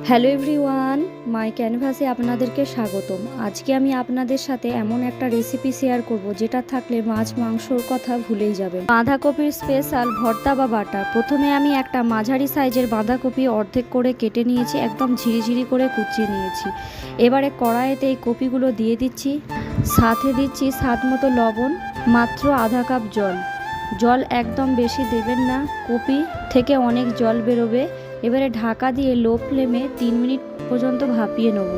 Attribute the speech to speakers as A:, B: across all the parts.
A: Hello everyone, মাই ক্যানভাসে আপনাদেরকে স্বাগতম। আজকে আমি আপনাদের সাথে এমন একটা রেসিপি শেয়ার করব যেটা থাকলে মাছ মাংসর কথা ভুলেই যাবেন। বাঁধাকপির স্পেশাল ভর্তা বা বাটা। প্রথমে আমি একটা মাঝারি সাইজের বাঁধাকপি অর্ধেক করে কেটে নিয়েছি, একদম ঝিরিঝিরি করে কুচিয়ে নিয়েছি। এবারে কড়াইতে এই কপিগুলো দিয়ে দিচ্ছি, সাথে দিচ্ছি স্বাদ মতো লবণ, মাত্র আধা কাপ জল। জল একদম বেশি দেবেন না, কপি থেকে অনেক জল বেরোবে। এবারে ঢাকা দিয়ে লো ফ্লেমে 3 মিনিট পর্যন্ত ভাপিয়ে নেব।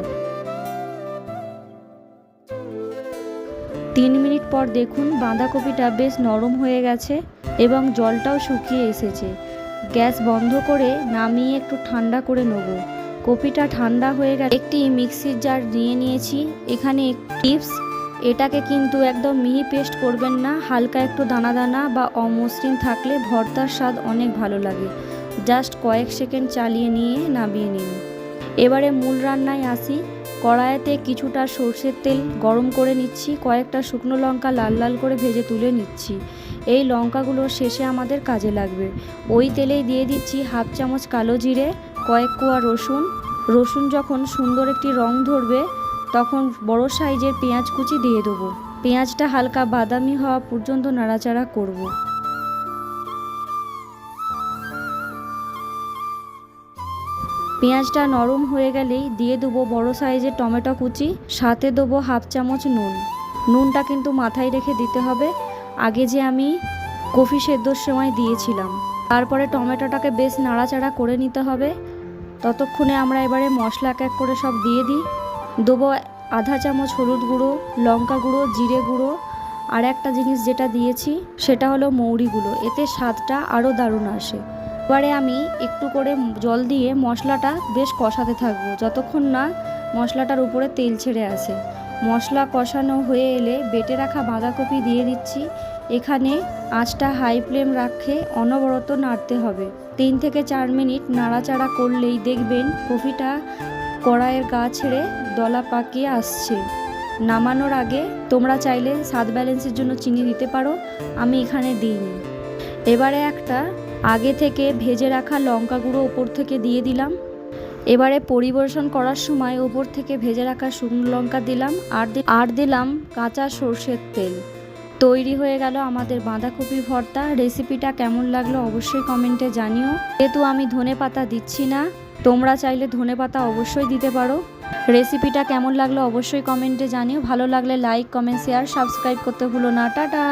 A: 3 মিনিট পর দেখুন বাঁধাকপিটা বেশ নরম হয়ে গেছে এবং জলটাও শুকিয়ে এসেছে। গ্যাস বন্ধ করে নামিয়ে একটু ঠান্ডা করে নেব। কপিটা ঠান্ডা হয়ে গেলে একটি মিক্সির জার নিয়ে নিয়েছি। এখানে টিপস, এটাকে কিন্তু একদম মিহি পেস্ট করবেন না, হালকা একটু দানা দানা বা অমসৃণ থাকলে ভর্তার স্বাদ অনেক ভালো লাগে। জাস্ট কয়েক সেকেন্ড চালিয়ে নিয়ে নামিয়ে নিন। এবারে মূল রান্নায় আসি। কড়াইতে কিছুটা সর্ষের তেল গরম করে নিচ্ছি, কয়েকটা শুকনো লঙ্কা লাল লাল করে ভেজে তুলে নিচ্ছি। এই লঙ্কাগুলো শেষে আমাদের কাজে লাগবে। ওই তেলেই দিয়ে দিচ্ছি হাফ চামচ কালো জিরে, কয়েক কোয়া রসুন। রসুন যখন সুন্দর একটি রং ধরবে তখন বড় সাইজের পেঁয়াজ কুচি দিয়ে দেবো। পেঁয়াজটা হালকা বাদামি হওয়া পর্যন্ত নাড়াচাড়া করব। পেঁয়াজটা নরম হয়ে গেলেই দিয়ে দেবো বড় সাইজের টমেটো কুচি, সাথে দেবো হাফ চামচ নুন। নুনটা কিন্তু মাথায় রেখে দিতে হবে, আগে যে আমি কফি সেদ্ধর সময় দিয়েছিলাম। তারপরে টমেটোটাকে বেশ নাড়াচাড়া করে নিতে হবে। ততক্ষণে আমরা এবারে মশলা এক এক করে সব দিয়ে দিই। দেবো আধা চামচ হলুদ গুঁড়ো, লঙ্কা গুঁড়ো, জিরে গুঁড়ো, আর একটা জিনিস যেটা দিয়েছি সেটা হলো মৌরি গুঁড়ো। এতে স্বাদটা আরও দারুণ আসে। এবারে আমি একটু করে জল দিয়ে মশলাটা বেশ কষাতে থাকবো যতক্ষণ না মশলাটার উপরে তেল ছেড়ে আসে। মশলা কষানো হয়ে এলে বেটে রাখা বাঁধাকপি দিয়ে দিচ্ছি। এখানে আঁচটা হাই ফ্লেম রাখে অনবরত নাড়তে হবে। 3 থেকে 4 মিনিট নাড়াচাড়া করলেই দেখবেন কপিটা কড়াইয়ের গা ছেড়ে দলা পাকিয়ে আসছে। নামানোর আগে তোমরা চাইলে স্বাদ ব্যালেন্সের জন্য চিনি দিতে পারো, আমি এখানে দিইনি। এবারে একটা আগে থেকে ভেজে রাখা লঙ্কা গুঁড়ো ওপর থেকে দিয়ে দিলাম। এবারে পরিবেশন করার সময় ওপর থেকে ভেজে রাখা শুকনো লঙ্কা দিলাম, আর দিলাম কাঁচা সর্ষের তেল। তৈরি হয়ে গেল আমাদের বাঁধাকপি ভর্তা। রেসিপিটা কেমন লাগলো অবশ্যই কমেন্টে জানিও। যেহেতু আমি ধনেপাতা দিচ্ছি না, তোমরা চাইলে ধনেপাতা অবশ্যই দিতে পারো। রেসিপিটা কেমন লাগলো অবশ্যই কমেন্টে জানিও। ভালো লাগলে লাইক, কমেন্ট, শেয়ার, সাবস্ক্রাইব করতে ভুলো না। টাটা।